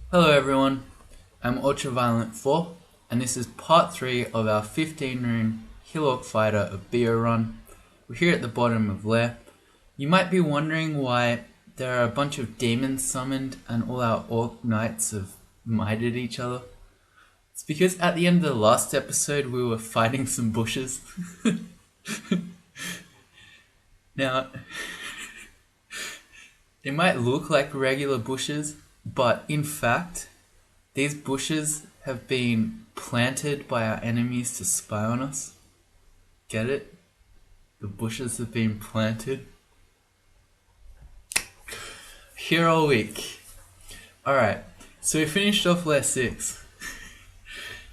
Hello everyone, I'm Ultraviolent4 and this is part 3 of our 15 rune Hill Orc Fighter of Beogh run. We're here at the bottom of Lair. You might be wondering why there are a bunch of demons summoned and all our Orc Knights have mited each other. It's because at the end of the last episode we were fighting some bushes. Now, they might look like regular bushes, but in fact, these bushes have been planted by our enemies to spy on us. Get it? The bushes have been planted. Hero week. Alright, so we finished off Lair 6.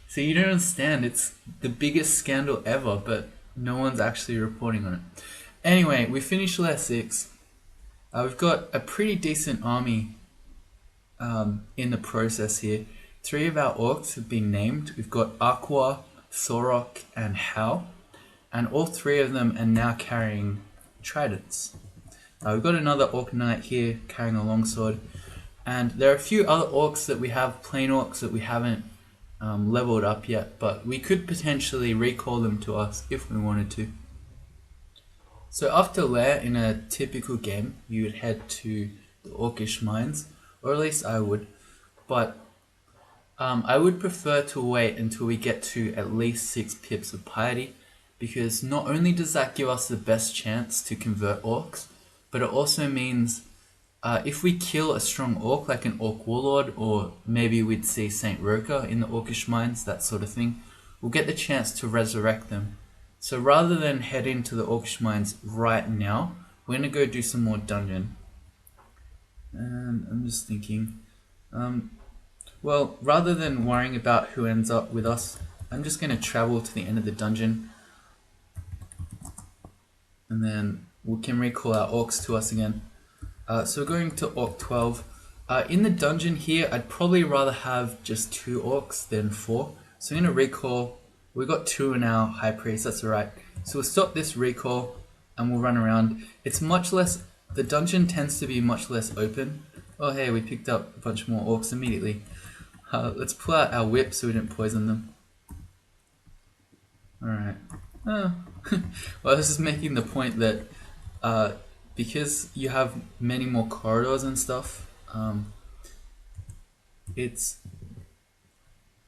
So you don't understand, it's the biggest scandal ever, but no one's actually reporting on it. Anyway, we finished Lair 6. We've got a pretty decent army in the process here. 3 of our orcs have been named. We've got Aqua, Thorok, and Hal, and all 3 of them are now carrying tridents. We've got another orc knight here carrying a longsword, and there are a few other orcs that we have, plain orcs that we haven't leveled up yet, but we could potentially recall them to us if we wanted to. So after Lair, in a typical game, you would head to the Orcish mines, or at least I would, but I would prefer to wait until we get to at least 6 pips of piety, because not only does that give us the best chance to convert orcs, but it also means if we kill a strong orc like an orc warlord, or maybe we'd see Saint Roka in the Orcish mines, that sort of thing, we'll get the chance to resurrect them. So rather than head into the Orcish mines right now, we're going to go do some more dungeon. And I'm just thinking, well, rather than worrying about who ends up with us, I'm just going to travel to the end of the dungeon. And then we can recall our orcs to us again. So we're going to Orc 12. In the dungeon here, I'd probably rather have just 2 orcs than 4. So I'm going to recall. We've got 2 in our High Priest, that's alright. So we'll stop this recall and we'll run around. It's much less, the dungeon tends to be much less open. Oh hey, we picked up a bunch more orcs immediately. Let's pull out our whip so we don't poison them. Alright. Oh. Well, this is making the point that because you have many more corridors and stuff, it's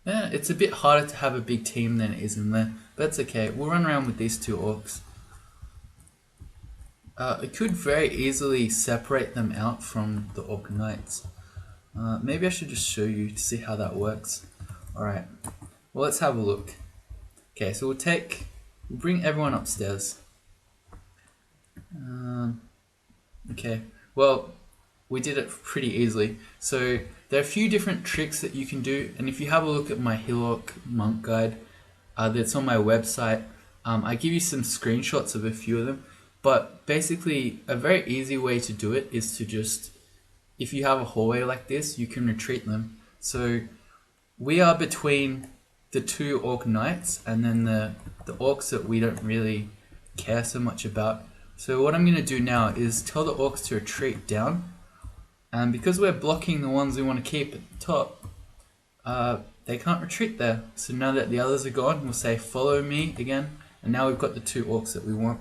a bit harder to have a big team than it is in there, but that's okay. We'll run around with these 2 orcs. I could very easily separate them out from the orc knights. Maybe I should just show you to see how that works. Alright, well, let's have a look. Okay, so we'll bring everyone upstairs. Okay, well, we did it pretty easily. So there are a few different tricks that you can do, and if you have a look at my Hill Orc monk guide that's on my website, I give you some screenshots of a few of them. But basically, a very easy way to do it is to just, if you have a hallway like this, you can retreat them. So we are between the 2 orc knights and then the orcs that we don't really care so much about. So what I'm going to do now is tell the orcs to retreat down, and because we're blocking the ones we want to keep at the top, they can't retreat there. So now that the others are gone, we'll say follow me again, and now we've got the 2 orcs that we want.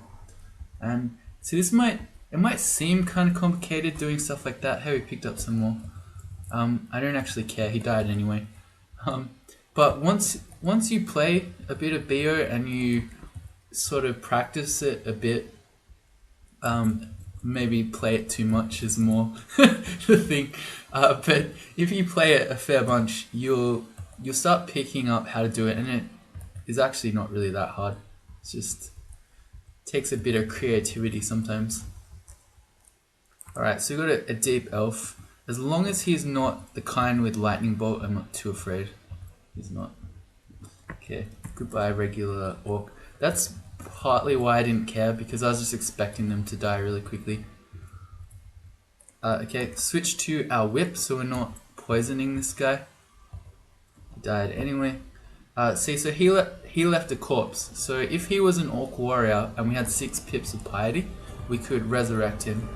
And so it might seem kind of complicated doing stuff like that. Hey, we picked up some more. I don't actually care, he died anyway. But once you play a bit of Beogh and you sort of practice it a bit, maybe play it too much is more the thing. But if you play it a fair bunch, you'll start picking up how to do it, and it is actually not really that hard. It's just takes a bit of creativity sometimes. Alright, so we've got a deep elf. As long as he's not the kind with lightning bolt, I'm not too afraid. He's not. Okay, goodbye regular orc. That's partly why I didn't care, because I was just expecting them to die really quickly. Okay, switch to our whip so we're not poisoning this guy. He died anyway. See, so he left a corpse. So if he was an orc warrior and we had 6 pips of piety, we could resurrect him.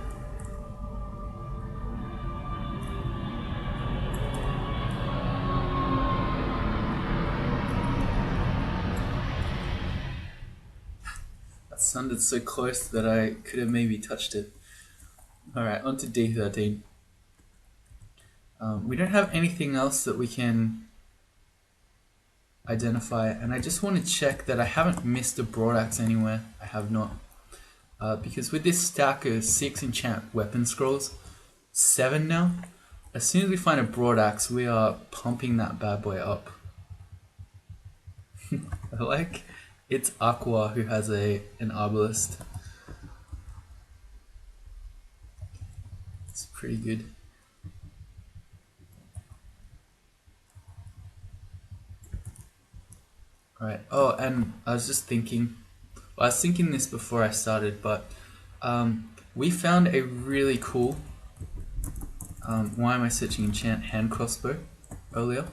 sounded so close that I could have maybe touched it. Alright, on to D13. We don't have anything else that we can identify, and I just want to check that I haven't missed a broadaxe anywhere. I have not. Because with this stack of 6 enchant weapon scrolls, 7 now, as soon as we find a broadaxe, we are pumping that bad boy up. I like it's Aqua who has an arbalist. It's pretty good. Alright, oh, and I was just thinking, well, I was thinking this before I started, but we found a really cool, why am I searching enchant hand crossbow earlier,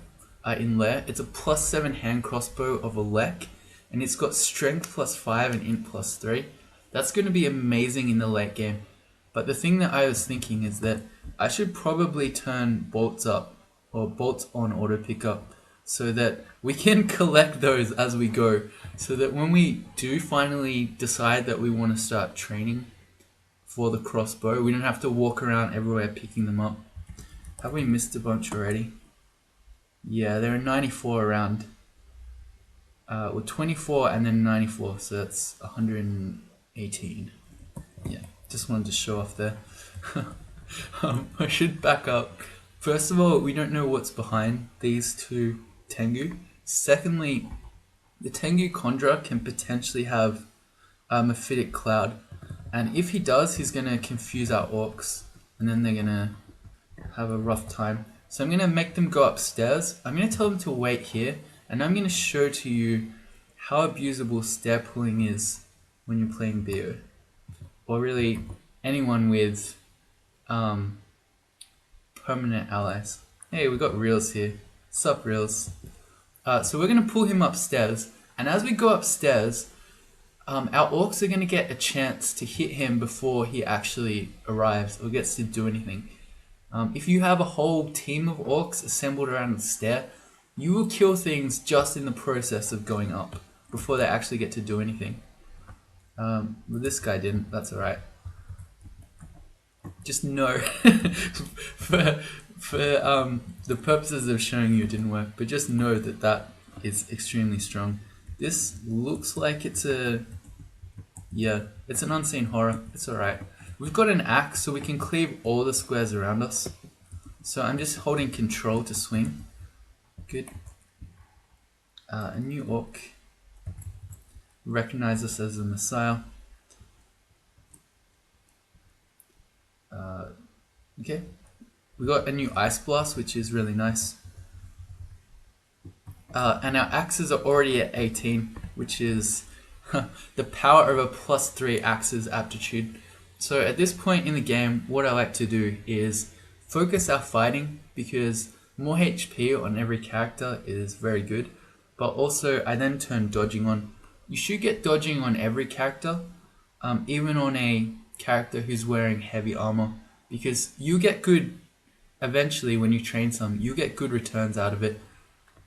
in Lair. It's a +7 hand crossbow of a Lek, and it's got strength +5 and int +3. That's going to be amazing in the late game. But the thing that I was thinking is that I should probably turn bolts up, or bolts on auto pickup, so that we can collect those as we go, so that when we do finally decide that we want to start training for the crossbow, we don't have to walk around everywhere picking them up. Have we missed a bunch already? Yeah, there are 94 around. Well, 24 and then 94, so that's 118. Yeah, just wanted to show off there. I should back up. First of all, we don't know what's behind these two Tengu. Secondly, the Tengu Conjurer can potentially have a Mephitic Cloud, and if he does, he's going to confuse our orcs, and then they're going to have a rough time. So I'm going to make them go upstairs. I'm going to tell them to wait here, and I'm going to show to you how abusable stair pulling is when you're playing Beogh, or really anyone with permanent allies. Hey, we got Reels here. Sup, Reels? So we're going to pull him upstairs, and as we go upstairs, our orcs are going to get a chance to hit him before he actually arrives or gets to do anything. If you have a whole team of orcs assembled around the stair, you will kill things just in the process of going up before they actually get to do anything. Well, this guy didn't, that's alright. Just know, for the purposes of showing you it didn't work, but just know that that is extremely strong. This looks like it's yeah, it's an unseen horror, it's alright. We've got an axe, so we can cleave all the squares around us. So I'm just holding control to swing. Good. A new orc. Recognize us as the Messiah. Okay. We got a new Ice Blast, which is really nice. And our axes are already at 18, which is the power of a +3 axes aptitude. So at this point in the game, what I like to do is focus our fighting, because more HP on every character is very good. But also I then turn dodging on. You should get dodging on every character, even on a character who's wearing heavy armor, because you get good, eventually when you train some, you get good returns out of it.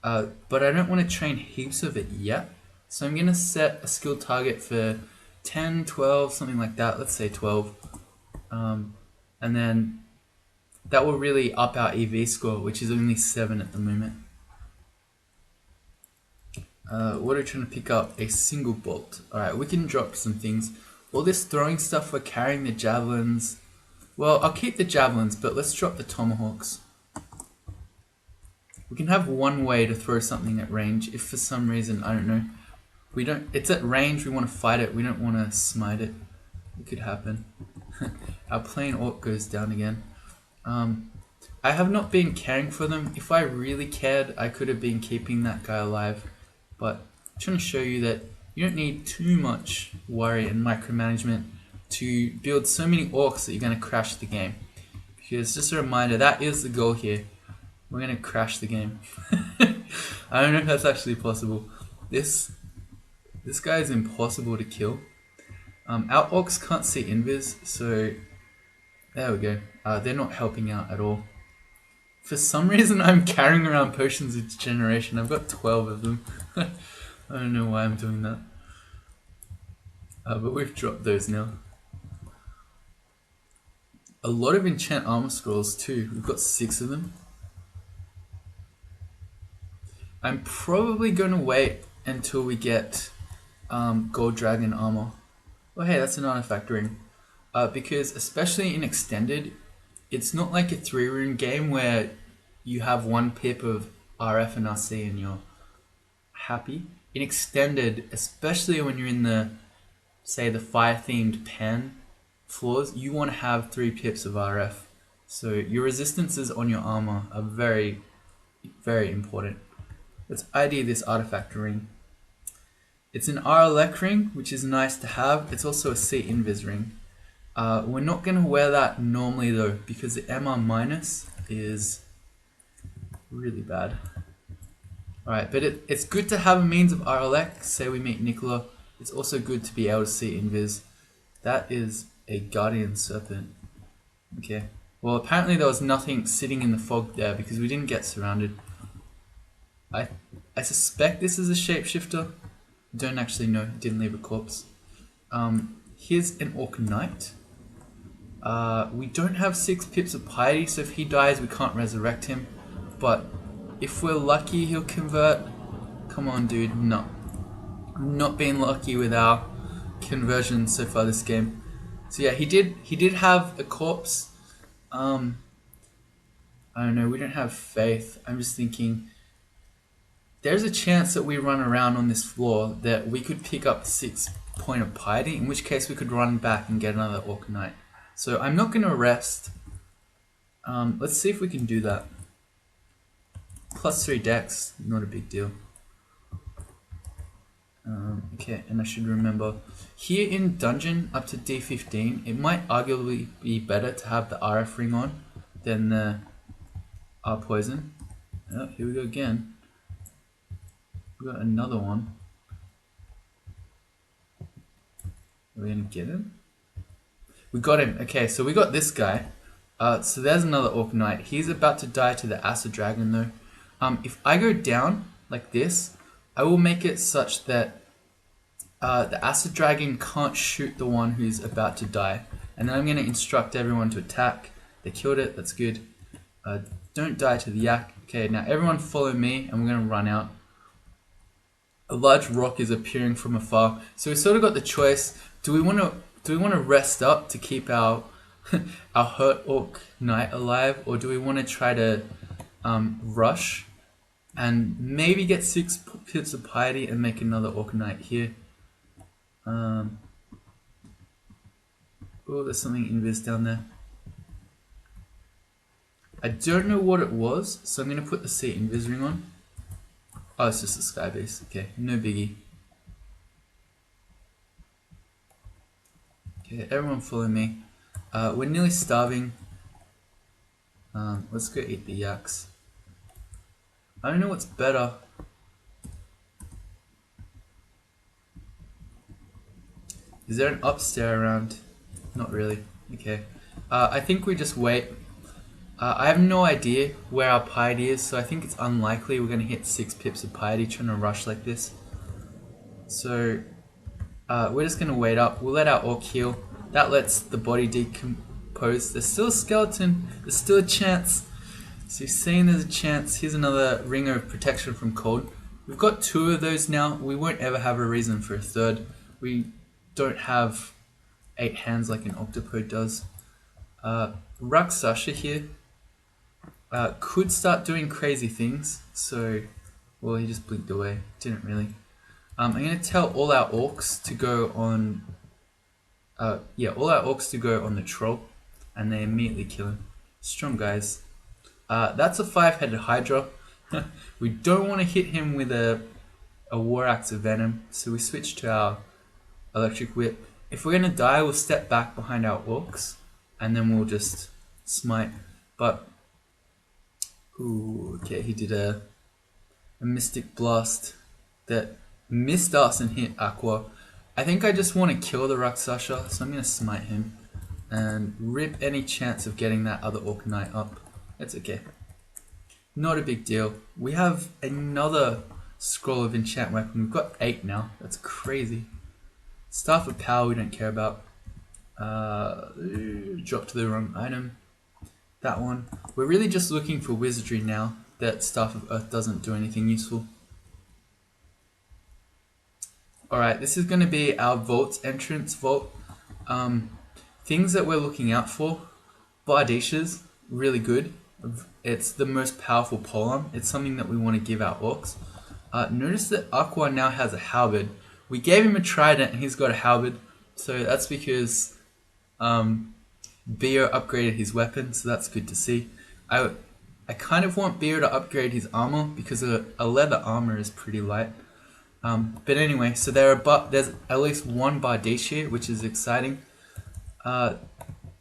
But I don't want to train heaps of it yet. So I'm going to set a skill target for 10, 12, something like that. Let's say 12. And then that will really up our EV score, which is only 7 at the moment. What are we trying to pick up? A single bolt. Alright, we can drop some things. All this throwing stuff, we're carrying the javelins. Well, I'll keep the javelins, but let's drop the tomahawks. We can have one way to throw something at range. If for some reason, I don't know, it's at range, we want to fight it, we don't want to smite it. It could happen. Our plain orc goes down again. I have not been caring for them. If I really cared, I could have been keeping that guy alive. But I'm trying to show you that you don't need too much worry and micromanagement to build so many orcs that you're going to crash the game. Because just a reminder, that is the goal here. We're going to crash the game. I don't know if that's actually possible. This guy is impossible to kill. Our orcs can't see invis, so there we go. They're not helping out at all. For some reason I'm carrying around potions of degeneration. I've got 12 of them. I don't know why I'm doing that. But we've dropped those now. A lot of enchant armor scrolls too. We've got 6 of them. I'm probably going to wait until we get gold dragon armor. Oh hey, that's an artifact ring. Because especially in extended, it's not like a 3-rune game where you have 1 pip of RF and RC and you're happy. In extended, especially when you're in the, say, the fire-themed pan floors, you want to have 3 pips of RF. So your resistances on your armor are very, very important. Let's ID this artifact ring. It's an RLX ring, which is nice to have. It's also a C invis ring. We're not going to wear that normally though, because the MR minus is really bad. Alright, but it's good to have a means of RLX. Say we meet Nicola. It's also good to be able to see invis. That is a guardian serpent. Okay. Well, apparently there was nothing sitting in the fog there because we didn't get surrounded. I suspect this is a shapeshifter. Don't actually know. Didn't leave a corpse. Here's an Orc Knight. We don't have 6 pips of piety, so if he dies we can't resurrect him. But if we're lucky he'll convert. Come on dude, no. I'm not being lucky with our conversion so far this game. So yeah, he did have a corpse. I don't know, we don't have faith. I'm just thinking there's a chance that we run around on this floor that we could pick up 6 point of piety, in which case we could run back and get another Orc Knight. So I'm not going to rest. Let's see if we can do that. +3 dex, not a big deal. Okay, and I should remember, here in dungeon up to D15, it might arguably be better to have the RF ring on than the R poison. Oh, here we go again. We got another one. Are we gonna get him? We got him. Okay, so we got this guy. So there's another Orc Knight. He's about to die to the Acid Dragon though. If I go down like this, I will make it such that the Acid Dragon can't shoot the one who's about to die. And then I'm going to instruct everyone to attack. They killed it, that's good. Don't die to the yak. Okay, now everyone follow me and we're going to run out. A large rock is appearing from afar. So we sort of got the choice. Do we want to rest up to keep our our hurt Orc Knight alive, or do we want to try to rush and maybe get 6 pips of piety and make another Orc Knight here? Oh, there's something invis down there. I don't know what it was, so I'm going to put the C invis ring on. Oh, it's just a sky base. Okay, no biggie. Okay, everyone follow me. We're nearly starving. Let's go eat the yaks. I don't know what's better. Is there an upstairs around? Not really. Okay. I think we just wait. I have no idea where our piety is, so I think it's unlikely we're going to hit 6 pips of piety trying to rush like this. So we're just going to wait up. We'll let our Orc heal. That lets the body decompose. There's still a skeleton. There's still a chance. So you're saying there's a chance. Here's another ring of protection from cold. We've got 2 of those now. We won't ever have a reason for a 3rd. We don't have 8 hands like an octopode does. Raksasha here could start doing crazy things. So, well, he just blinked away. Didn't really. I'm going to tell all our orcs to go on. All our orcs to go on the troll, and they immediately kill him. Strong guys. That's a 5-headed Hydra. We don't want to hit him with a War Axe of Venom, so we switch to our Electric Whip. If we're going to die, we'll step back behind our orcs, and then we'll just smite. But, ooh, okay, he did a Mystic Blast that missed us and hit Aqua. I think I just want to kill the Raksasha, so I'm going to smite him and rip any chance of getting that other Orc Knight up. That's okay. Not a big deal. We have another Scroll of Enchant Weapon. We've got 8 now. That's crazy. Staff of Power we don't care about. Drop to the wrong item. That one. We're really just looking for wizardry now. That Staff of Earth doesn't do anything useful. Alright, this is going to be our vault entrance vault. Things that we're looking out for. Bardishas, really good. It's the most powerful polearm. It's something that we want to give our orcs. Notice that Aqua now has a halberd. We gave him a trident and he's got a halberd. So that's because Beogh upgraded his weapon, so that's good to see. I kind of want Beogh to upgrade his armor because a leather armor is pretty light. But anyway, so there's at least one Bardiche here, which is exciting.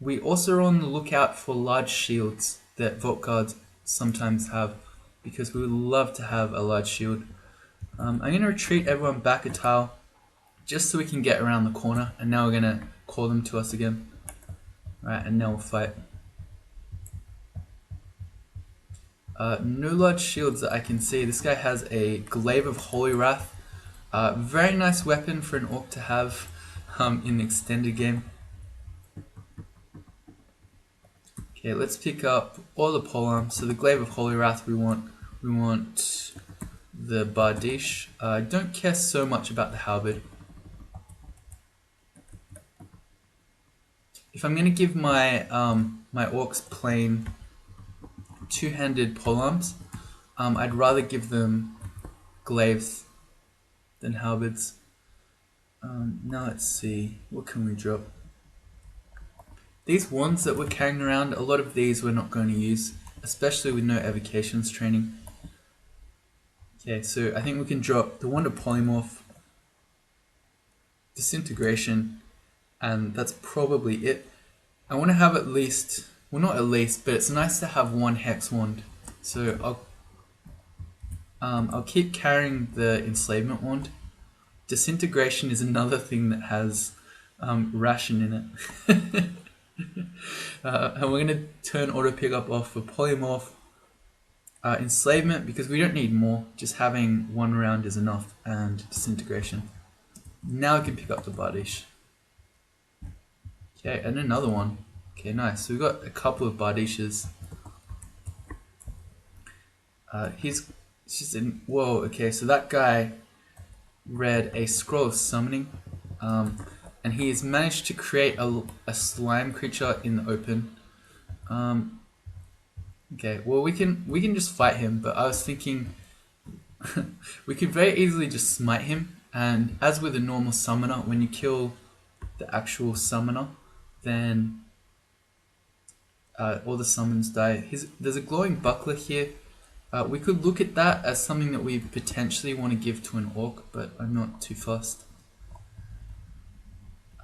We also are on the lookout for large shields that Vault Guards sometimes have, because we would love to have a large shield. I'm going to retreat everyone back a tile, just so we can get around the corner, and now we're going to call them to us again. Right, and now we'll fight. No large shields that I can see. This guy has a Glaive of Holy Wrath. Very nice weapon for an orc to have in the extended game. Okay, let's pick up all the polearms. So the Glaive of Holy Wrath we want the Bardiche. I don't care so much about the halberd. If I'm gonna give my my orcs plain two-handed polearms, I'd rather give them glaives than halberds. Now let's see, what can we drop? These wands that we're carrying around, a lot of these we're not going to use, especially with no evocations training. Okay, so I think we can drop the Wand of Polymorph, Disintegration, and that's probably it. I want to have at least, well not at least, but it's nice to have one Hex Wand. So I'll keep carrying the Enslavement Wand. Disintegration is another thing that has ration in it. And we're going to turn auto pickup off for Polymorph. Enslavement, because we don't need more, just having one round is enough, and Disintegration. Now we can pick up the Bardiche. Okay, and another one. Okay, nice. So we've got a couple of Bardiches. He's just in. Whoa, okay, so that guy read a Scroll of Summoning. And he's managed to create a slime creature in the open. Okay, well we can just fight him, but I was thinking we could very easily just smite him, and as with a normal summoner, when you kill the actual summoner, then all the summons die. There's a glowing buckler here. We could look at that as something that we potentially want to give to an orc, but I'm not too fussed.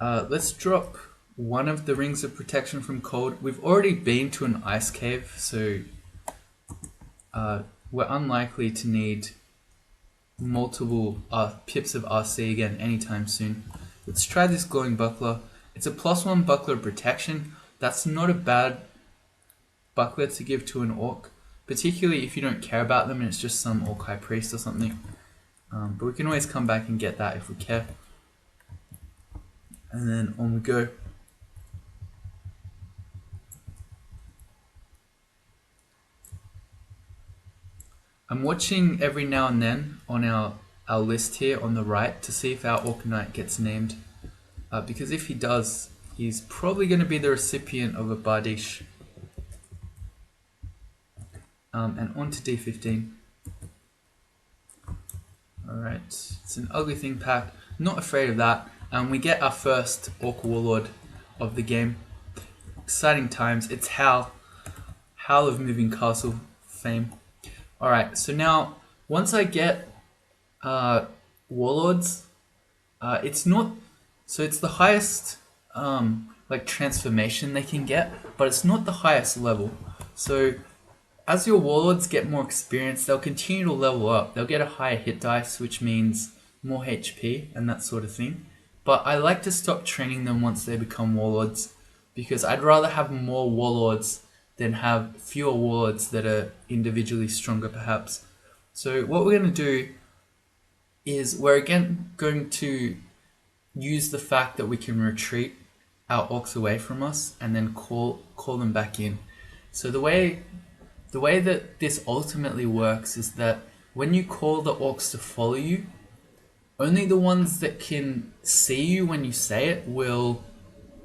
Let's drop one of the Rings of Protection from Cold. We've already been to an ice cave, so we're unlikely to need multiple pips of RC again anytime soon. Let's try this glowing buckler. It's a +1 buckler protection. That's not a bad buckler to give to an orc, particularly if you don't care about them and it's just some orc high priest or something. But we can always come back and get that if we care. And then on we go. I'm watching every now and then on our list here on the right to see if our Orc Knight gets named. Because if he does, he's probably going to be the recipient of a Bardiche. And on to D15. Alright, it's an ugly thing pack. Not afraid of that. And we get our first Orc Warlord of the game. Exciting times. It's Howl of Moving Castle fame. Alright, so now once I get Warlords, it's the highest like transformation they can get, but it's not the highest level. So as your Warlords get more experience, they'll continue to level up. They'll get a higher hit dice, which means more HP and that sort of thing. But I like to stop training them once they become Warlords, because I'd rather have more Warlords than have fewer Warlords that are individually stronger perhaps. So what we're going to do is we're again going to use the fact that we can retreat our orcs away from us and then call them back in. So the way that this ultimately works is that when you call the orcs to follow you, only the ones that can see you when you say it will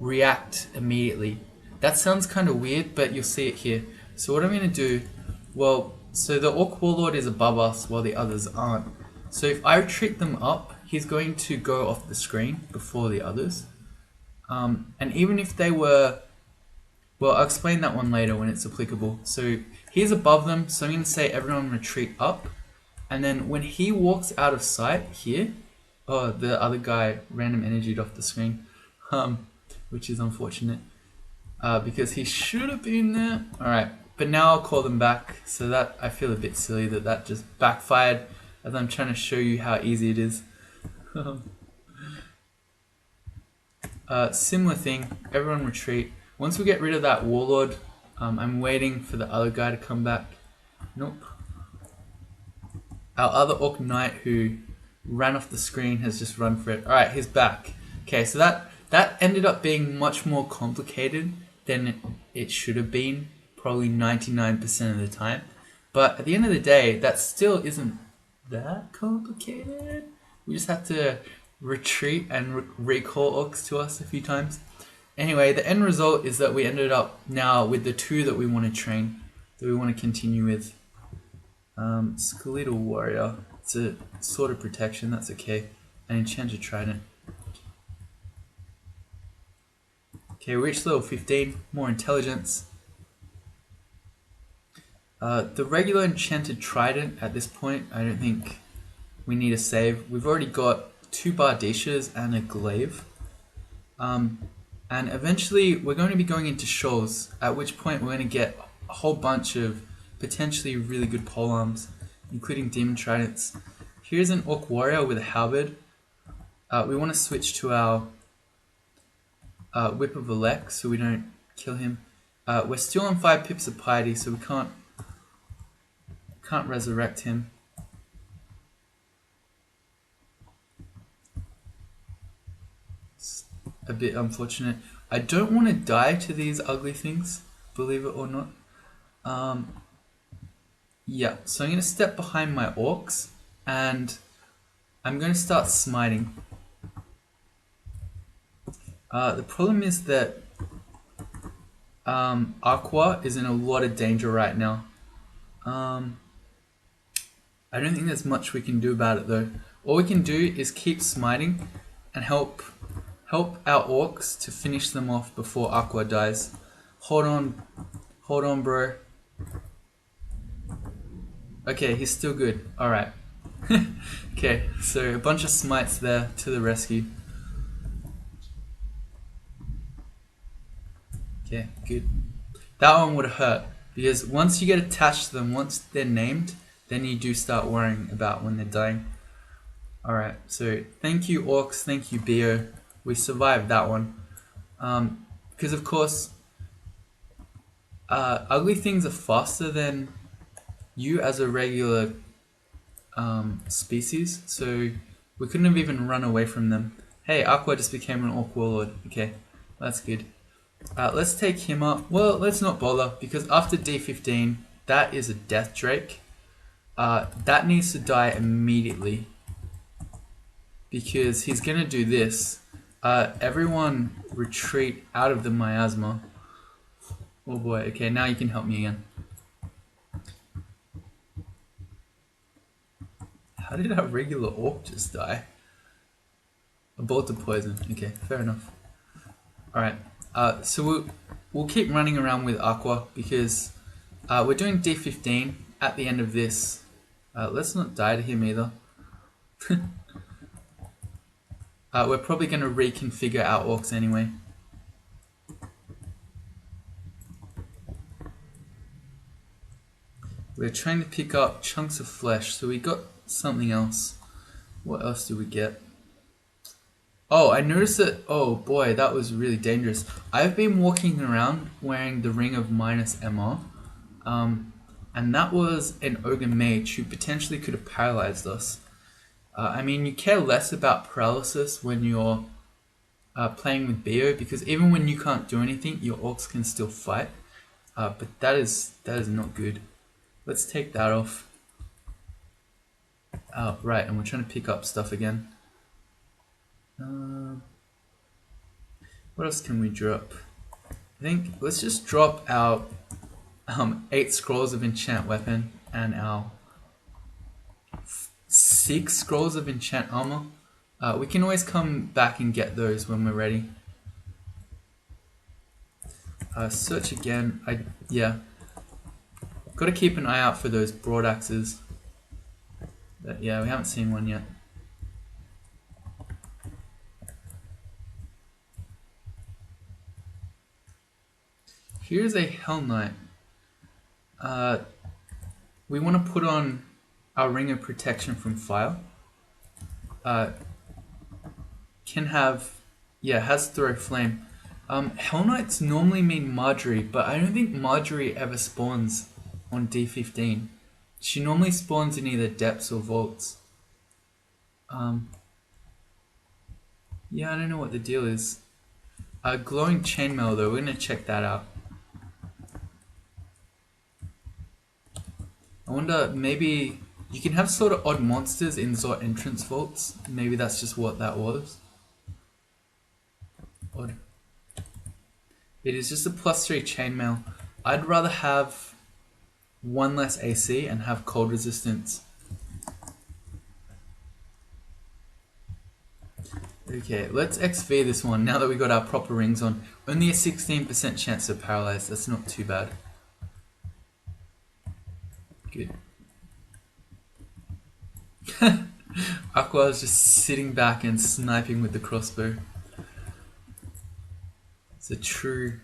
react immediately. That sounds kind of weird, but you'll see it here. So what I'm going to do, well, so the Orc Warlord is above us while the others aren't. So if I retreat them up, he's going to go off the screen before the others. And even if they were, well, I'll explain that one later when it's applicable. So he's above them, so I'm going to say everyone retreat up. And then when he walks out of sight here, oh, the other guy random energied off the screen, which is unfortunate, because he should have been there. All right, but now I'll call them back. So that I feel a bit silly that just backfired, as I'm trying to show you how easy it is. Similar thing, everyone retreat. Once we get rid of that warlord, I'm waiting for the other guy to come back. Nope. Our other orc knight who ran off the screen has just run for it. Alright, he's back. Okay, so that ended up being much more complicated than it should have been, probably 99% of the time. But at the end of the day, that still isn't that complicated. We just have to retreat and recall orcs to us a few times. Anyway, the end result is that we ended up now with the two that we want to train, that we want to continue with. Skeletal Warrior, it's a sword of protection, that's okay. And Enchanted Trident. Okay, we reached level 15, more intelligence. The regular Enchanted Trident at this point, I don't think we need a save. We've already got 2 Bardishas and a Glaive. And eventually we're going to be going into shoals, at which point we're going to get a whole bunch of potentially really good polearms, including Demon Tridents. Here's an Orc Warrior with a halberd. We want to switch to our Whip of Elec so we don't kill him. We're still on 5 pips of piety, so we can't resurrect him. It's a bit unfortunate. I don't want to die to these ugly things, believe it or not. Yeah, so I'm going to step behind my orcs and I'm going to start smiting. The problem is that Aqua is in a lot of danger right now. I don't think there's much we can do about it though. All we can do is keep smiting and help our orcs to finish them off before Aqua dies. Hold on bro. Okay, he's still good. Alright. Okay, so a bunch of smites there to the rescue. Okay, good. That one would hurt, because once you get attached to them, once they're named, then you do start worrying about when they're dying. Alright, so thank you orcs, thank you Beogh. We survived that one. Because of course, ugly things are faster than you as a regular species, so we couldn't have even run away from them. Hey, Aqua just became an Orc Warlord. Okay, that's good. Let's take him up. Well, let's not bother, because after D15, that is a Death Drake. That needs to die immediately, because he's gonna do this. Everyone retreat out of the miasma. Oh boy, okay, now you can help me again. How did our regular orc just die? A bolt of poison. Okay, fair enough. Alright, so we'll keep running around with Aqua because we're doing D15 at the end of this. Let's not die to him either. We're probably going to reconfigure our orcs anyway. We're trying to pick up chunks of flesh, so we got something else. What else do we get? Oh, I noticed that, oh boy, that was really dangerous. I've been walking around wearing the ring of -MR, and that was an ogre mage who potentially could have paralyzed us. I mean, you care less about paralysis when you're playing with Beogh, because even when you can't do anything, your orcs can still fight. But that is not good. Let's take that off. Right, and we're trying to pick up stuff again. What else can we drop? I think let's just drop our 8 scrolls of enchant weapon and our 6 scrolls of enchant armor. We can always come back and get those when we're ready. Search again. Got to keep an eye out for those broad axes. But yeah, we haven't seen one yet. Here's a Hell Knight. We want to put on our ring of protection from fire. Can have, has throw flame. Hell Knights normally mean Marjorie, but I don't think Marjorie ever spawns on D15. She normally spawns in either depths or vaults. I don't know what the deal is. Glowing chainmail though, we're gonna check that out. I wonder, maybe you can have sort of odd monsters in Zot entrance vaults. Maybe that's just what that was. Odd. It is just a +3 chainmail. I'd rather have 1 less AC and have cold resistance. Okay, let's XV this one now that we got our proper rings on. Only a 16% chance of paralyze, that's not too bad. Good. Aqua is just sitting back and sniping with the crossbow. It's a true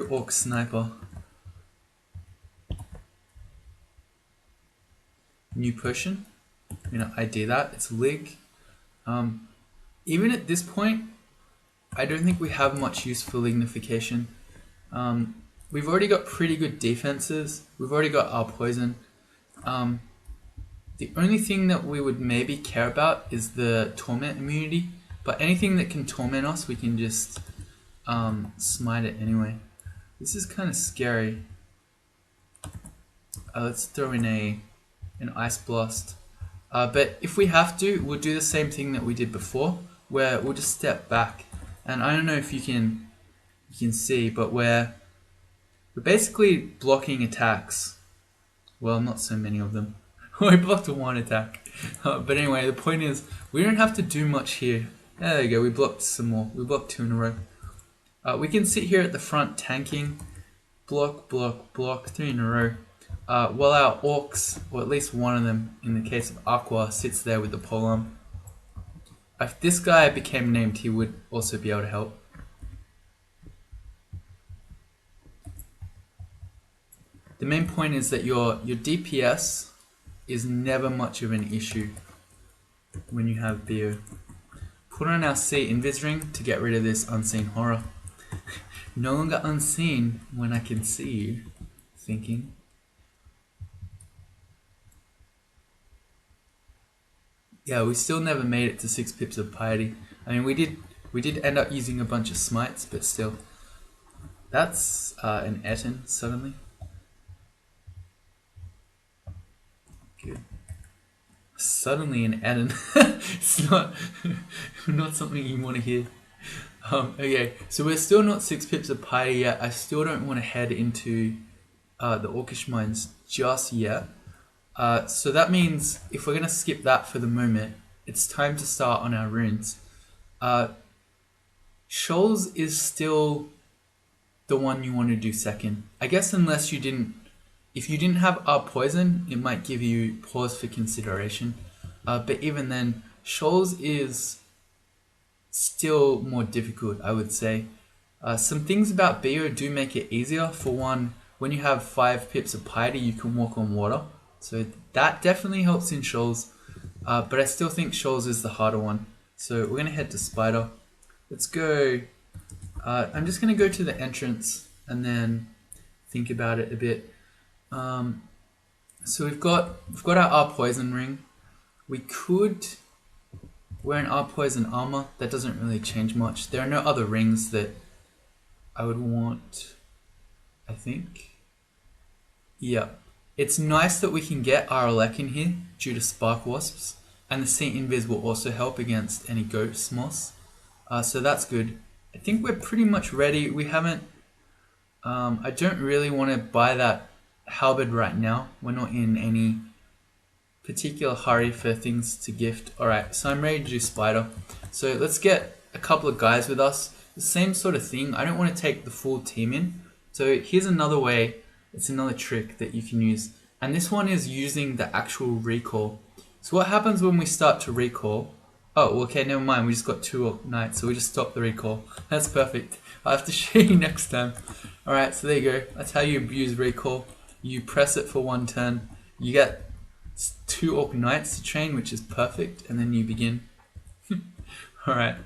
orc sniper. New potion. I'm gonna ID that. It's Lig. Even at this point, I don't think we have much use for lignification. We've already got pretty good defenses. We've already got our poison. The only thing that we would maybe care about is the torment immunity. But anything that can torment us, we can just smite it anyway. This is kind of scary. Let's throw in an ice blast. But if we have to, we'll do the same thing that we did before, where we'll just step back. And I don't know if you can see, but we're basically blocking attacks. Well, not so many of them. We blocked 1 attack. But anyway, the point is, we don't have to do much here. There you go, we blocked some more. We blocked 2 in a row. We can sit here at the front tanking. Block, 3 in a row. While our orcs, or at least one of them, in the case of Aqua, sits there with the polearm. If this guy became named, he would also be able to help. The main point is that your DPS is never much of an issue when you have Beogh. Put on our C invis ring to get rid of this unseen horror. No longer unseen when I can see you, thinking. Yeah, we still never made it to 6 pips of piety. I mean, we did end up using a bunch of smites, but still. That's an Etten suddenly. Good. Suddenly an Etten. It's not something you want to hear. Okay, so we're still not 6 pips of piety yet. I still don't want to head into the Orcish Mines just yet. So that means if we're going to skip that for the moment, it's time to start on our runes. Shoals is still the one you want to do second. I guess unless you if you didn't have our poison, it might give you pause for consideration. But even then, Shoals is still more difficult, I would say. Some things about Beogh do make it easier. For one, when you have 5 pips of piety, you can walk on water. So that definitely helps in Shoals. But I still think Shoals is the harder one. So we're going to head to Spider. Let's go. I'm just going to go to the entrance and then think about it a bit. So we've got our poison ring. We could wearing our poison armor, that doesn't really change much. There are no other rings that I would want, I think. Yeah. It's nice that we can get our Elec in here due to Spark Wasps, and the Sea Invis will also help against any Ghost Moss. So that's good. I think we're pretty much ready. We haven't... I don't really want to buy that halberd right now. We're not in any particular hurry for things to gift. Alright, so I'm ready to do Spider. So let's get a couple of guys with us. The same sort of thing. I don't want to take the full team in. So here's another way. It's another trick that you can use. And this one is using the actual recall. So what happens when we start to recall? Oh, okay, never mind. We just got 2 Orc Knights, so we just stopped the recall. That's perfect. I'll have to show you next time. Alright, so there you go. That's how you abuse recall. You press it for 1 turn. You get 2 Orc Knights to train, which is perfect, and then you begin. Alright,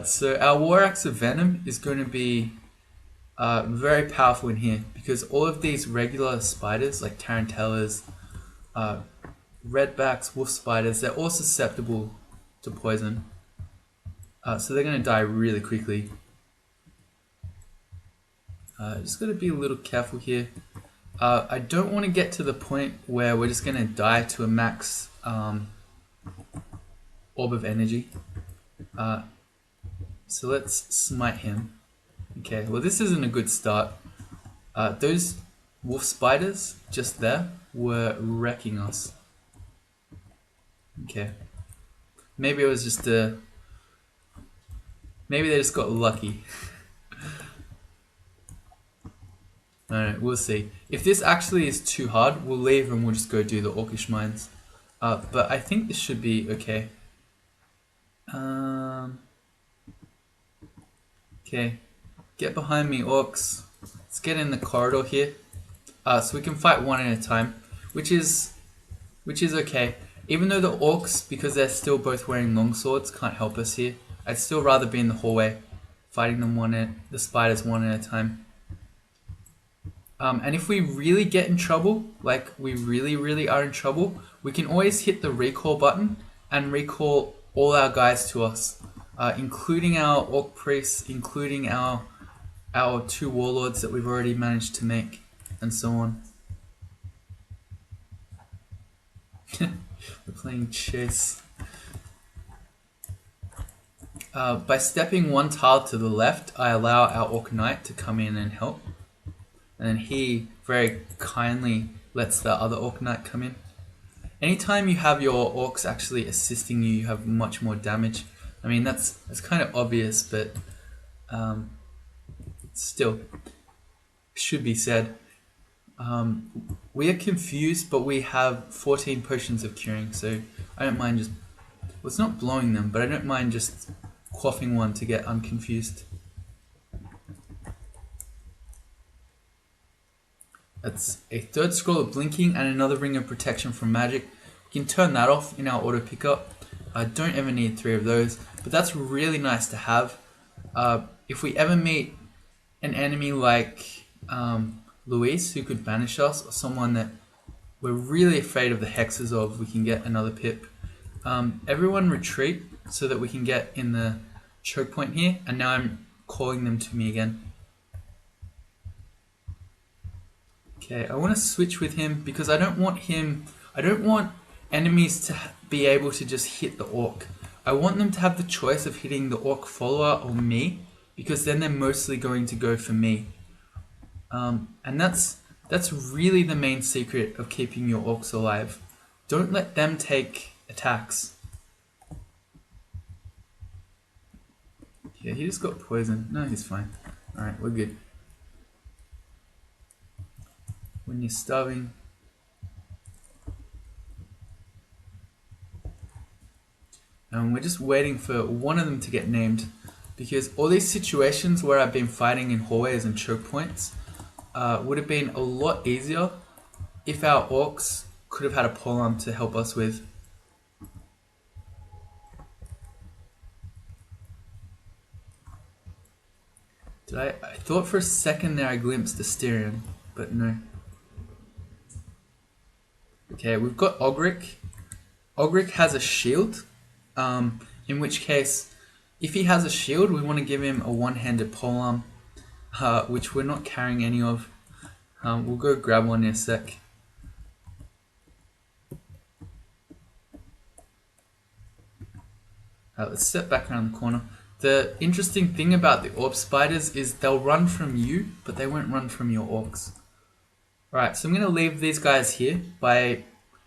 so our War Axe of Venom is going to be very powerful in here, because all of these regular spiders, like tarantellas, redbacks, wolf spiders, they're all susceptible to poison. So they're going to die really quickly. Just got to be a little careful here. I don't want to get to the point where we're just going to die to a max orb of energy. So let's smite him. Okay, well this isn't a good start. Those wolf spiders just there were wrecking us. Okay. Maybe it was just a... Maybe they just got lucky. Alright, we'll see. If this actually is too hard, we'll leave and we'll just go do the Orcish Mines. But I think this should be okay. Okay. Get behind me, Orcs. Let's get in the corridor here. So we can fight one at a time, which is okay. Even though the Orcs, because they're still both wearing longswords, can't help us here, I'd still rather be in the hallway, fighting them the spiders one at a time. And if we really get in trouble, like we really are in trouble, we can always hit the recall button and recall all our guys to us, including our Orc Priests, including our 2 Warlords that we've already managed to make, and so on. We're playing chess. By stepping 1 tile to the left, I allow our Orc Knight to come in and help. And then he very kindly lets the other Orc Knight come in. Anytime you have your Orcs actually assisting you, you have much more damage. I mean, that's kind of obvious, but still should be said. We are confused, but we have 14 potions of curing, so I don't mind just... Well, it's not blowing them, but I don't mind just quaffing one to get unconfused. That's a 3rd scroll of blinking and another ring of protection from magic. We can turn that off in our auto pickup. I don't ever need 3 of those, but that's really nice to have. If we ever meet an enemy like Luis, who could banish us, or someone that we're really afraid of the hexes of, we can get another pip. Everyone retreat so that we can get in the choke point here, and now I'm calling them to me again. Okay, I want to switch with him because I don't want enemies to be able to just hit the Orc. I want them to have the choice of hitting the Orc follower or me, because then they're mostly going to go for me. And that's really the main secret of keeping your Orcs alive. Don't let them take attacks. Yeah, he just got poisoned. No, he's fine. Alright, we're good. When you're starving. And we're just waiting for one of them to get named, because all these situations where I've been fighting in hallways and choke points would have been a lot easier if our Orcs could have had a polearm to help us with. I thought for a second there I glimpsed Asterion, but no. Okay, we've got Ogric. Ogric has a shield. In which case, if he has a shield, we want to give him a one-handed polearm, which we're not carrying any of. We'll go grab one in a sec. Let's step back around the corner. The interesting thing about the orb spiders is they'll run from you, but they won't run from your orcs. Alright, so I'm going to leave these guys here by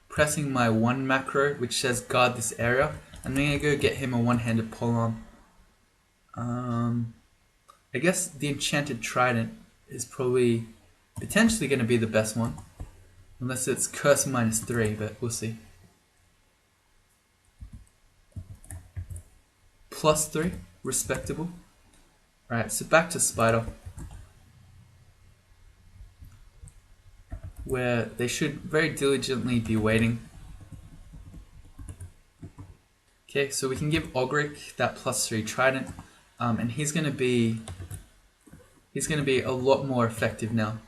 pressing my 1 macro, which says guard this area, and then I'm going to go get him a one-handed polearm. I guess the enchanted trident is probably potentially going to be the best one, unless it's curse -3, but we'll see. +3, respectable. Alright, so back to spider, where they should very diligently be waiting. Okay, so we can give Ogric that +3 trident, and he's going to be a lot more effective now.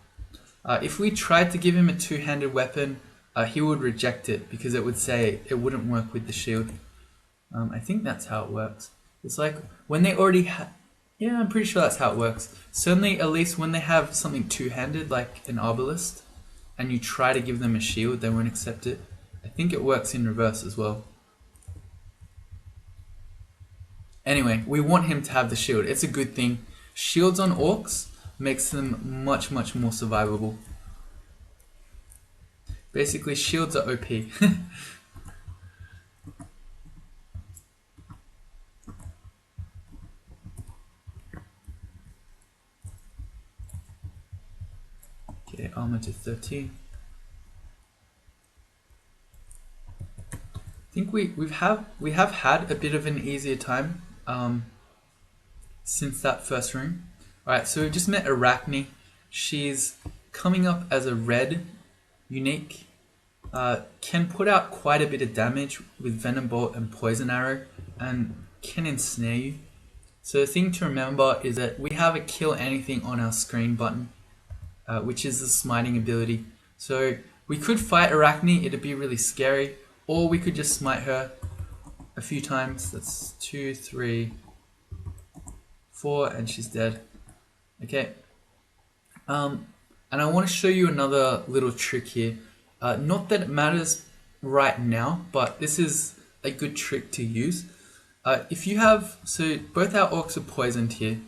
If we tried to give him a two-handed weapon, he would reject it because it would say it wouldn't work with the shield. I think that's how it works. It's like when they already yeah, I'm pretty sure that's how it works. Certainly, at least when they have something two-handed, like an arbalist, and you try to give them a shield, they won't accept it. I think it works in reverse as well. Anyway, we want him to have the shield. It's a good thing. Shields on orcs makes them much more survivable. Basically, shields are OP. Okay, armor to 13. I think we have had a bit of an easier time since that first room. Alright, so we just met Arachne. She's coming up as a red unique. Can put out quite a bit of damage with Venom Bolt and Poison Arrow, and can ensnare you. So the thing to remember is that we have a kill anything on our screen button, which is the smiting ability. So we could fight Arachne, it'd be really scary, or we could just smite her a few times. That's 2, 3, 4, and she's dead. Okay. And I want to show you another little trick here. Not that it matters right now, but this is a good trick to use. If you have, so both our orcs are poisoned here.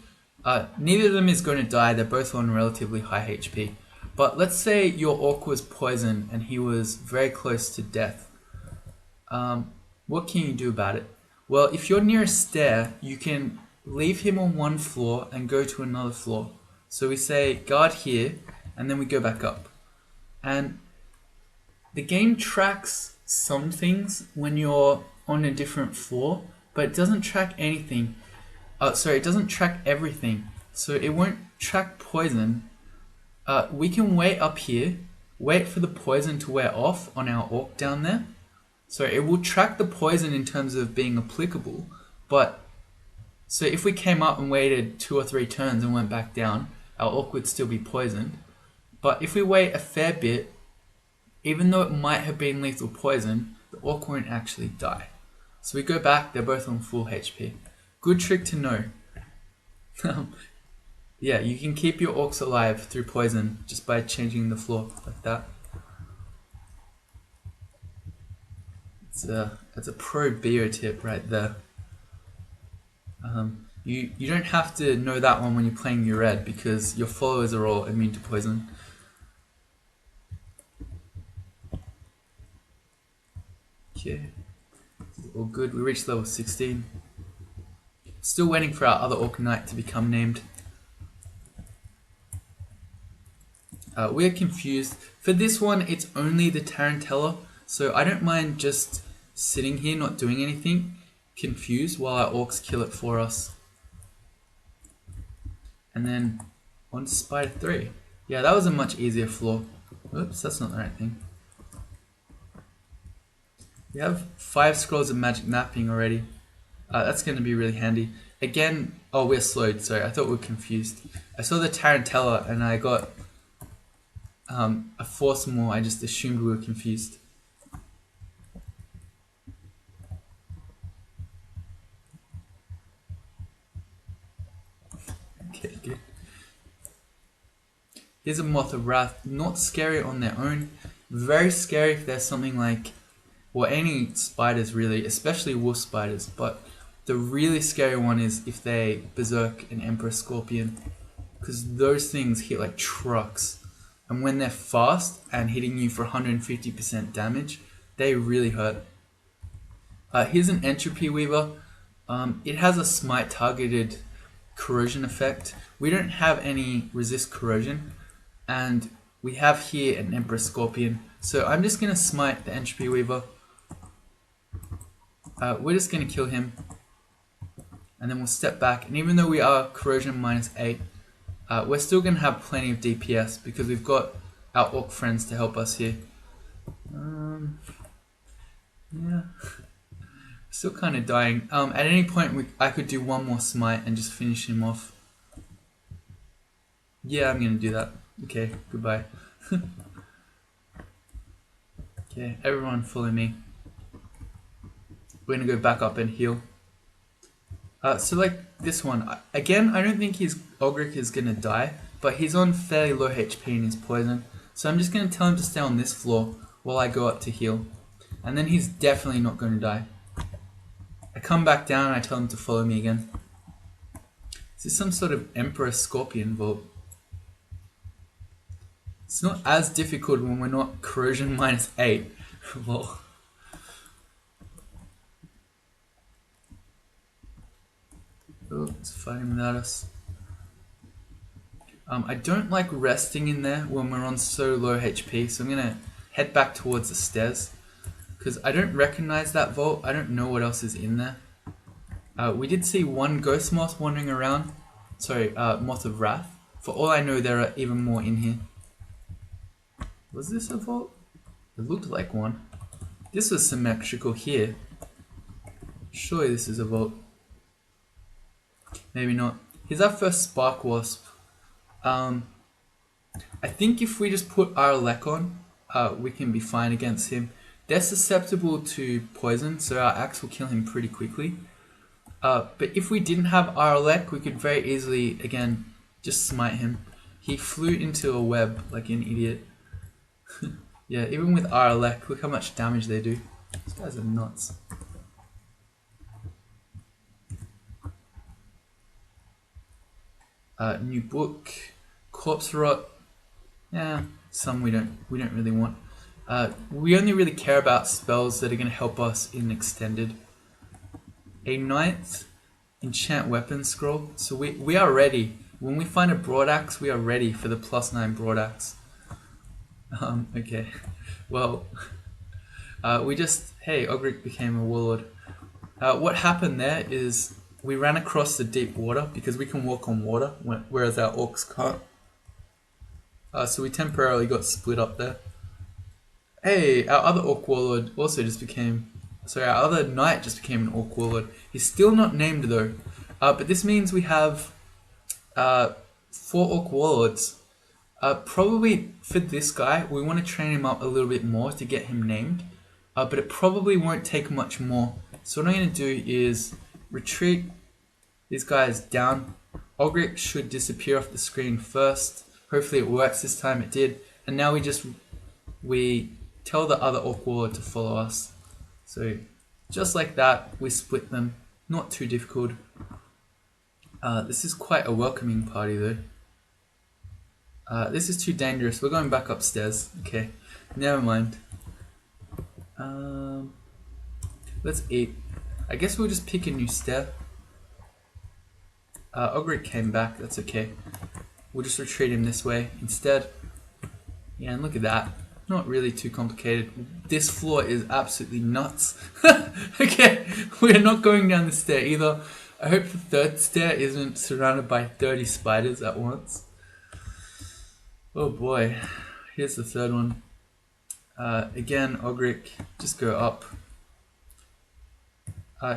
Neither of them is going to die, they're both on relatively high HP. But let's say your orc was poisoned and he was very close to death. What can you do about it? Well, if you're near a stair, you can leave him on one floor and go to another floor. So we say guard here, and then we go back up. And the game tracks some things when you're on a different floor, but it doesn't track anything. It doesn't track everything. So it won't track poison. We can wait up here, wait for the poison to wear off on our orc down there. So it will track the poison in terms of being applicable, but so if we came up and waited 2 or 3 turns and went back down, our orc would still be poisoned. But if we wait a fair bit, even though it might have been lethal poison, the orc won't actually die. So we go back, they're both on full HP. Good trick to know. Yeah, you can keep your orcs alive through poison just by changing the floor like that. It's a pro Beogh tip right there. You don't have to know that one when you're playing your red because your followers are all immune to poison. Okay, all good. We reached level 16. Still waiting for our other Orc Knight to become named. We're confused. For this one, it's only the Tarantella, so I don't mind just sitting here not doing anything, confused, while our orcs kill it for us. And then on to Spider 3. Yeah, that was a much easier floor. Oops, that's not the right thing. We have 5 scrolls of magic mapping already. That's going to be really handy. Again, oh, we're slowed, sorry, I thought we were confused. I saw the Tarantella and I got a force more, I just assumed we were confused. Here's a Moth of Wrath. Not scary on their own. Very scary if there's something like, well, any spiders really, especially wolf spiders. But the really scary one is if they berserk an Emperor Scorpion, because those things hit like trucks. And when they're fast and hitting you for 150% damage, they really hurt. Here's an Entropy Weaver. It has a smite targeted corrosion effect. We don't have any resist corrosion, and we have here an Emperor Scorpion. So I'm just going to smite the Entropy Weaver. We're just going to kill him, and then we'll step back. And even though we are corrosion -8, we're still going to have plenty of DPS because we've got our orc friends to help us here. Yeah, still kind of dying. At any point I could do one more smite and just finish him off. Yeah, I'm going to do that. Okay, goodbye. Okay, everyone follow me. We're going to go back up and heal. So like this one, again, I don't think his Ogric is going to die, but he's on fairly low HP in his poison. So I'm just going to tell him to stay on this floor while I go up to heal. And then he's definitely not going to die. I come back down and I tell him to follow me again. Is this some sort of Emperor Scorpion vault? It's not as difficult when we're not corrosion -8. Well. Oh, it's fighting without us. I don't like resting in there when we're on so low HP, so I'm going to head back towards the stairs. Because I don't recognize that vault, I don't know what else is in there. We did see one ghost moth wandering around. Sorry, Moth of Wrath. For all I know, there are even more in here. Was this a vault? It looked like one. This was symmetrical here. Surely this is a vault. Maybe not. Here's our first Spark Wasp. I think if we just put our Lek on, we can be fine against him. They're susceptible to poison, so our axe will kill him pretty quickly. But if we didn't have our Lek, we could very easily, again, just smite him. He flew into a web like an idiot. Yeah, even with our Lek, look how much damage they do. These guys are nuts. New book, corpse rot. Yeah, some we don't really want. We only really care about spells that are going to help us in extended. A 9th enchant weapon scroll. So we are ready. When we find a broadaxe, we are ready for the +9 broadaxe. Okay. Well, hey, Ogric became a warlord. What happened there is we ran across the deep water because we can walk on water, whereas our orcs can't. So we temporarily got split up there. Hey, our other orc warlord also just became... Sorry, our other knight just became an orc warlord. He's still not named though. But this means we have 4 orc warlords. Probably for this guy, we want to train him up a little bit more to get him named. But it probably won't take much more. So what I'm going to do is retreat these guys down. Ogric should disappear off the screen first. Hopefully it works this time. It did. And now we tell the other orc warlord to follow us. So just like that, we split them. Not too difficult. This is quite a welcoming party though. This is too dangerous. We're going back upstairs. Okay, never mind. Let's eat. I guess we'll just pick a new stair. Ogric came back. That's okay. We'll just retreat him this way instead. Yeah, and look at that. Not really too complicated. This floor is absolutely nuts. Okay, we're not going down the stair either. I hope the 3rd stair isn't surrounded by 30 spiders at once. Oh boy, here's the 3rd one. Again, Ogric, just go up.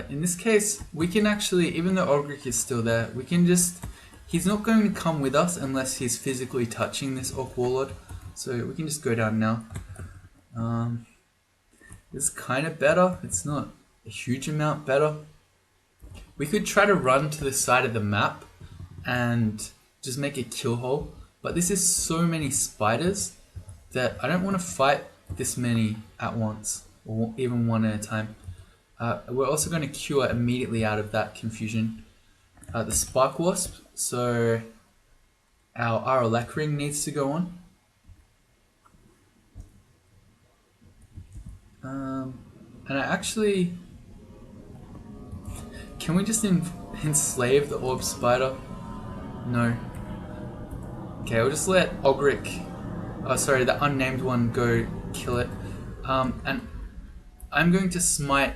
In this case, we can actually, even though Ogric is still there, we can just... He's not going to come with us unless he's physically touching this orc warlord. So we can just go down now. It's kind of better. It's not a huge amount better. We could try to run to the side of the map and just make a kill hole. but this is so many spiders that I don't want to fight this many at once, or even one at a time. We're also going to cure immediately out of that confusion the Spark Wasp, so our RLAC ring needs to go on. And I actually... Can we just enslave the Orb Spider? No. Okay, we'll just let Ogric, the unnamed one, go kill it. And I'm going to smite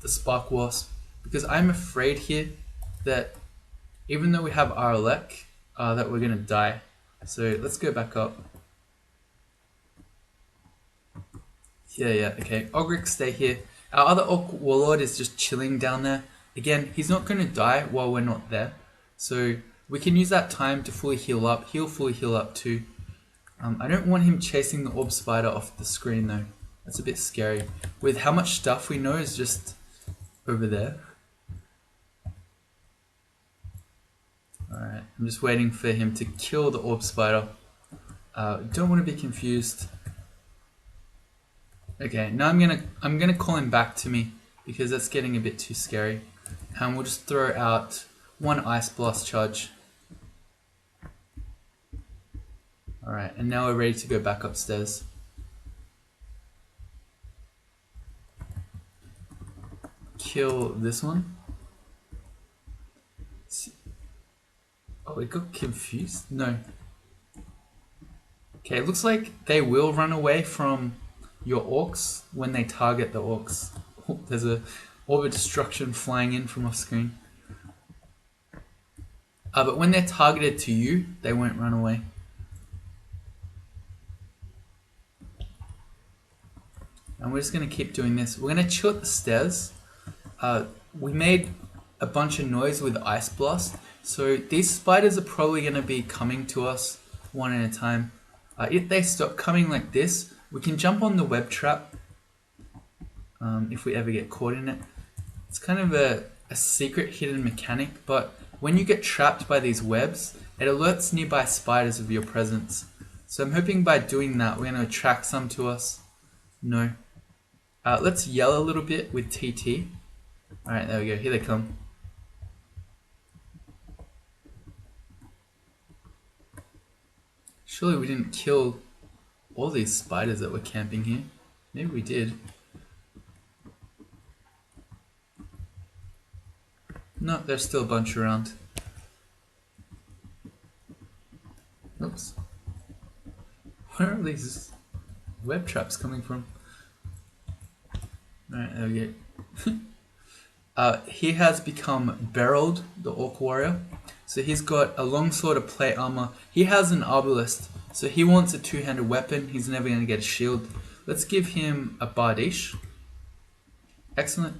the Spark Wasp because I'm afraid here that even though we have RLAC, that we're going to die. So let's go back up. Yeah, okay. Ogric, stay here. Our other Orc Warlord is just chilling down there. Again, he's not going to die while we're not there. So we can use that time to fully heal up. He'll fully heal up too. I don't want him chasing the Orb Spider off the screen though. That's a bit scary. With how much stuff we know is just over there. Alright, I'm just waiting for him to kill the Orb Spider. Don't want to be confused. Okay, now I'm gonna call him back to me because that's getting a bit too scary. And we'll just throw out one Ice Blast charge. Alright, and now we're ready to go back upstairs. Kill this one. Oh, we got confused? No. Okay, it looks like they will run away from your orcs when they target the orcs. Oh, there's a orb of destruction flying in from off screen. But when they're targeted to you, they won't run away. And we're just going to keep doing this. We're going to chill at the stairs. We made a bunch of noise with Ice Blast, so these spiders are probably going to be coming to us one at a time. If they stop coming like this, we can jump on the web trap if we ever get caught in it. It's kind of a secret hidden mechanic, but when you get trapped by these webs, it alerts nearby spiders of your presence. So I'm hoping by doing that, we're going to attract some to us. No. Let's yell a little bit with TT. Alright, there we go. Here they come. Surely we didn't kill all these spiders that were camping here. Maybe we did. No, there's still a bunch around. Oops. Where are these web traps coming from? Alright, there we go. He has become Beogh, the Orc Warrior. So he's got a longsword of plate armor. He has an arbalist, so he wants a two-handed weapon. He's never going to get a shield. Let's give him a bardiche. Excellent.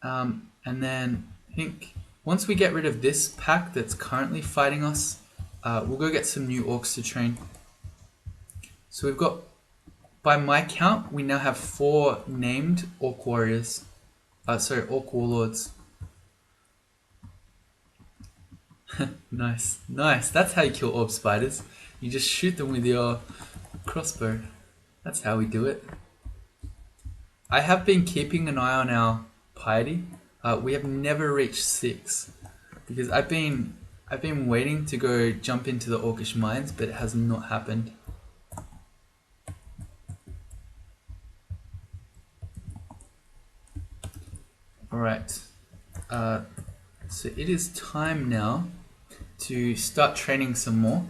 And then I think once we get rid of this pack that's currently fighting us, we'll go get some new orcs to train. So we've got, by my count, we now have 4 named Orc Warriors. Orc Warlords. Nice. That's how you kill orb spiders. You just shoot them with your crossbow. That's how we do it. I have been keeping an eye on our piety. We have never reached 6 because I've been waiting to go jump into the orcish mines, but it has not happened. Alright, so it is time now to start training some more,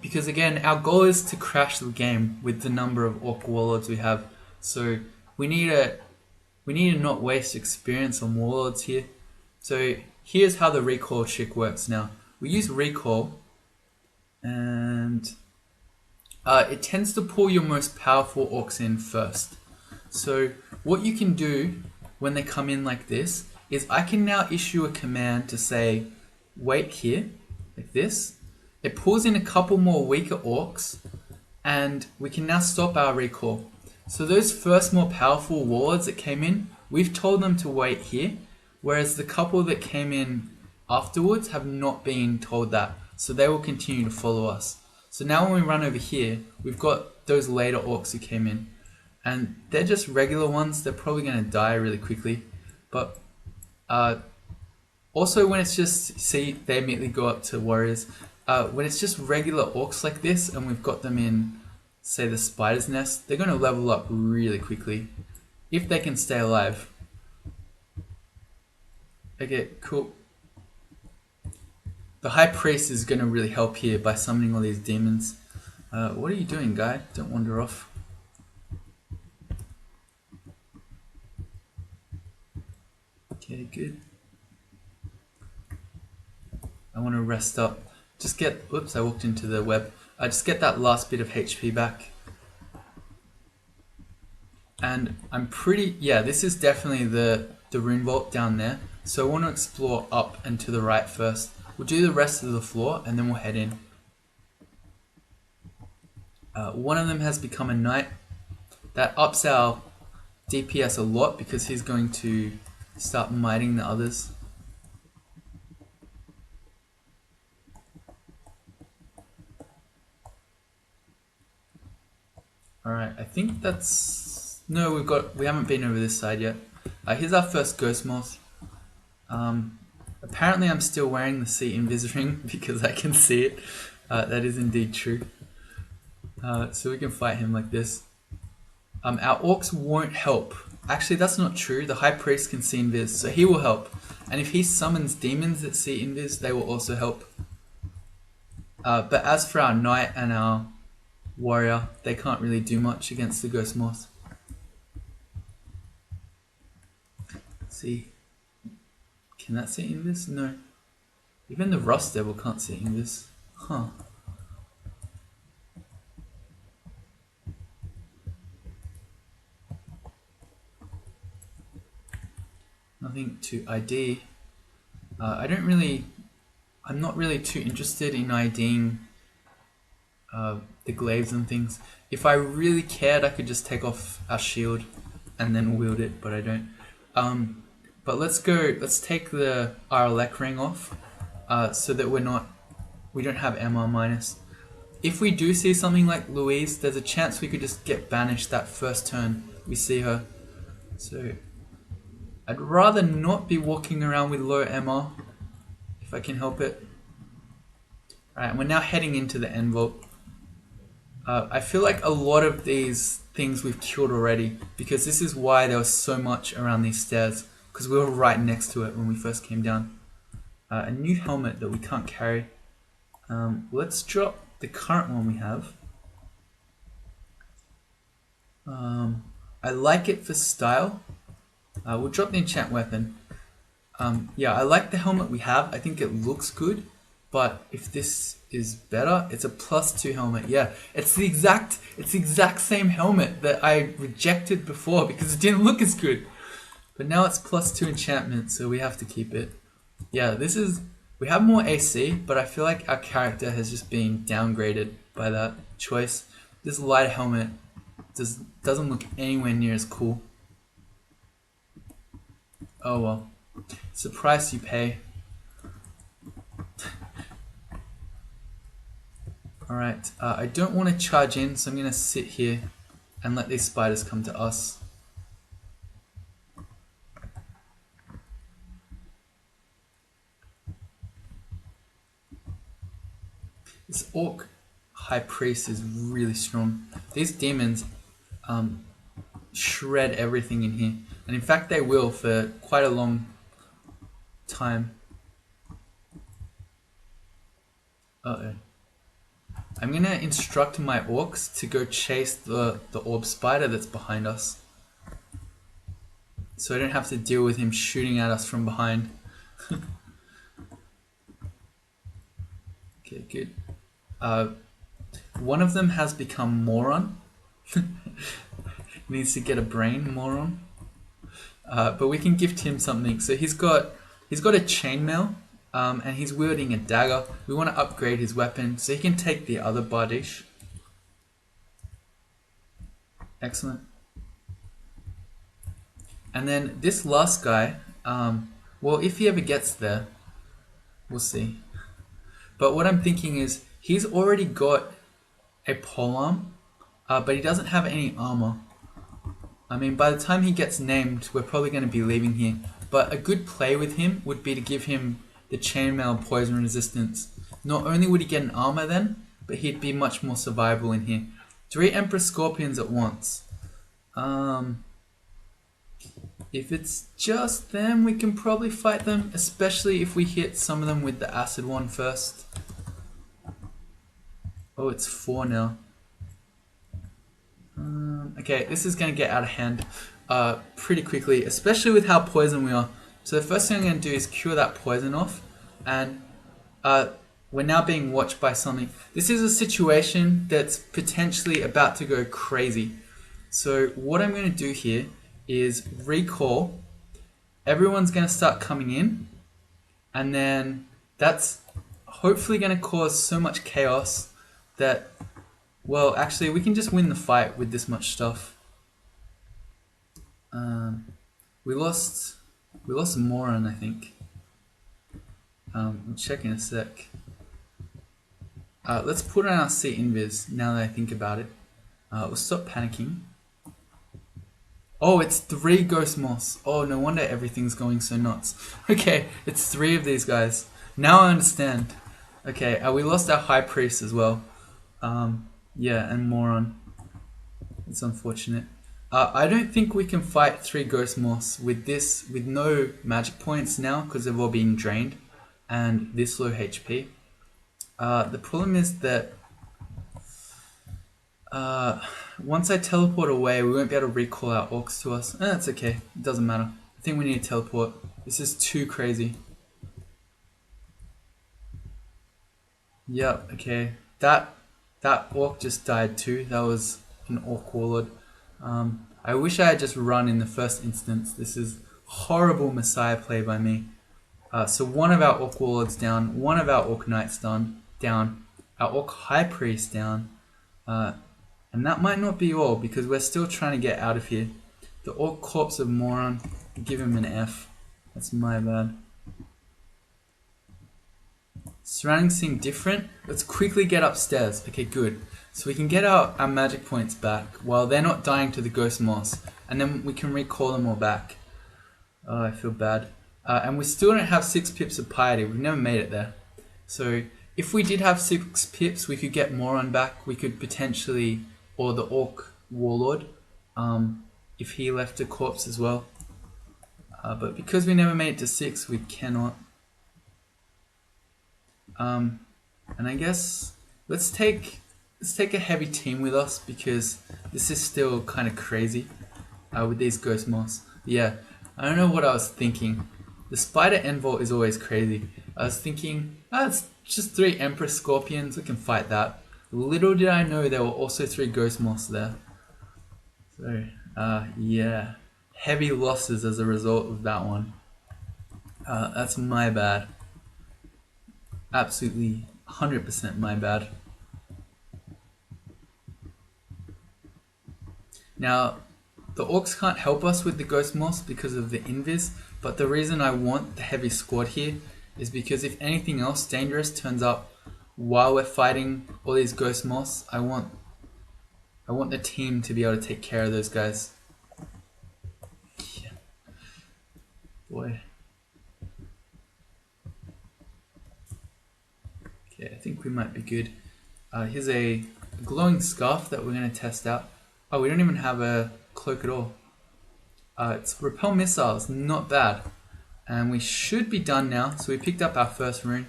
because again our goal is to crash the game with the number of orc warlords we have, so we need to not waste experience on warlords here. So here's how the recall trick works now. We use recall and it tends to pull your most powerful orcs in first. So what you can do when they come in like this is I can now issue a command to say wait here, like this. It pulls in a couple more weaker orcs and we can now stop our recall. So those first more powerful warlords that came in, we've told them to wait here, whereas the couple that came in afterwards have not been told that. so they will continue to follow us. So now when we run over here, we've got those later orcs who came in, and they're just regular ones. They're probably going to die really quickly, but also when it's just, see, they immediately go up to warriors. When it's just regular orcs like this, and we've got them in, say, the spider's nest, they're going to level up really quickly if they can stay alive. Okay, cool. The High Priest is going to really help here by summoning all these demons. What are you doing, guy? Don't wander off. Okay, good. I want to rest up. Just get... Oops, I walked into the web. Just get that last bit of HP back. And I'm pretty... Yeah, this is definitely the rune vault down there. So I want to explore up and to the right first. We'll do the rest of the floor and then we'll head in. One of them has become a knight. That ups our DPS a lot because he's going to start miting the others. Alright, I think that's... No, we haven't been over this side yet. Here's our first ghost moth. Apparently I'm still wearing the sea invis ring because I can see it. That is indeed true. So we can fight him like this. Our orcs won't help. Actually, that's not true. The High Priest can see invis, so he will help. And if he summons demons that see invis, they will also help. But as for our knight and our warrior, they can't really do much against the ghost moth. Let's see. Can that see invis? No. Even the rust devil can't see invis. Huh. Nothing to ID. I'm not really too interested in IDing the glaives and things. If I really cared, I could just take off our shield and then wield it, but I don't. But let's take the RLEC ring off, so that we don't have MR minus. If we do see something like Louise, there's a chance we could just get banished that first turn we see her. So I'd rather not be walking around with low MR, if I can help it. Alright, we're now heading into the end vault. I feel like a lot of these things we've killed already, because this is why there was so much around these stairs, because we were right next to it when we first came down. A new helmet that we can't carry. Let's drop the current one we have. I like it for style. We'll drop the enchant weapon. Yeah, I like the helmet we have. I think it looks good, but if this is better, it's a +2 helmet. Yeah, it's the exact same helmet that I rejected before because it didn't look as good. But now it's +2 enchantment, so we have to keep it. Yeah, we have more AC, but I feel like our character has just been downgraded by that choice. This lighter helmet doesn't look anywhere near as cool. Oh well, it's the price you pay. Alright, I don't want to charge in, so I'm going to sit here and let these spiders come to us. This orc high priest is really strong. These demons shred everything in here, and in fact they will for quite a long time. Uh-oh. I'm gonna instruct my orcs to go chase the orb spider that's behind us, so I don't have to deal with him shooting at us from behind. Okay, good. One of them has become moron. Needs to get a brain, moron. But we can gift him something. So he's got a chainmail, and he's wielding a dagger. We want to upgrade his weapon so he can take the other bardish. Excellent. And then this last guy, well, if he ever gets there, we'll see. But what I'm thinking is he's already got a polearm, but he doesn't have any armor. I mean, by the time he gets named, we're probably going to be leaving here. But a good play with him would be to give him the chainmail poison resistance. Not only would he get an armor then, but he'd be much more survivable in here. 3 Emperor Scorpions at once. If it's just them, we can probably fight them, especially if we hit some of them with the acid one first. Oh, it's 4 now. Okay, this is going to get out of hand pretty quickly, especially with how poisoned we are. So the first thing I'm going to do is cure that poison off, and we're now being watched by something. This is a situation that's potentially about to go crazy. So what I'm going to do here is recall. Everyone's going to start coming in, and then that's hopefully going to cause so much chaos that, well, actually we can just win the fight with this much stuff. We lost Moran, I think. I'll check in a sec. Let's put on our seat invis now that I think about it. We'll stop panicking. Oh, it's 3 Ghost Moss. Oh, no wonder everything's going so nuts. Okay, it's 3 of these guys. Now I understand. Okay, we lost our High Priest as well. Yeah, and Moron. It's unfortunate. I don't think we can fight 3 Ghost Moss with this, with no magic points now, because they've all been drained, and this low HP. The problem is that once I teleport away, we won't be able to recall our orcs to us. That's okay. It doesn't matter. I think we need to teleport. This is too crazy. Yep, okay. That orc just died too. That was an orc warlord. I wish I had just run in the first instance. This is horrible Messiah play by me. So one of our orc warlords down, one of our orc knights down, our orc high priest down, and that might not be all because we're still trying to get out of here. The orc corpse of Moron, give him an F. That's my bad. Surroundings seem different. Let's quickly get upstairs. Okay, good. So we can get our magic points back while they're not dying to the Ghost Moss. And then we can recall them all back. Oh, I feel bad. And we still don't have 6 pips of piety. We've never made it there. So if we did have 6 pips, we could get Moron back. We could potentially, or the Orc Warlord, if he left a corpse as well. But because we never made it to 6, we cannot. And I guess let's take a heavy team with us because this is still kind of crazy with these Ghost Moss. Yeah, I don't know what I was thinking. The Spider Envolt is always crazy. I was thinking, it's just 3 Empress Scorpions, we can fight that. Little did I know there were also 3 Ghost Moss there. So, yeah, heavy losses as a result of that one. That's my bad. Absolutely 100% my bad. Now, the orcs can't help us with the Ghost Moss because of the invis, but the reason I want the heavy squad here is because if anything else dangerous turns up while we're fighting all these Ghost Moss, I want the team to be able to take care of those guys. Yeah. Boy. Okay, I think we might be good. Here's a glowing scarf that we're going to test out. Oh, we don't even have a cloak at all. It's repel missiles, not bad. And we should be done now. So we picked up our first rune.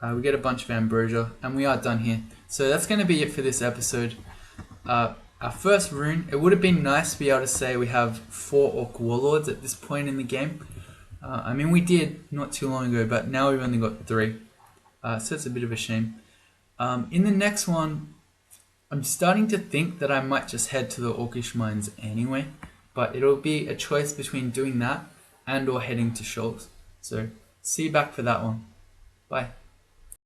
We get a bunch of ambrosia, and we are done here. So that's going to be it for this episode. Our first rune, it would have been nice to be able to say we have 4 orc warlords at this point in the game. I mean, we did not too long ago, but now we've only got 3. So it's a bit of a shame. In the next one, I'm starting to think that I might just head to the Orcish Mines anyway, but it'll be a choice between doing that and or heading to Shoals. So see you back for that one. Bye.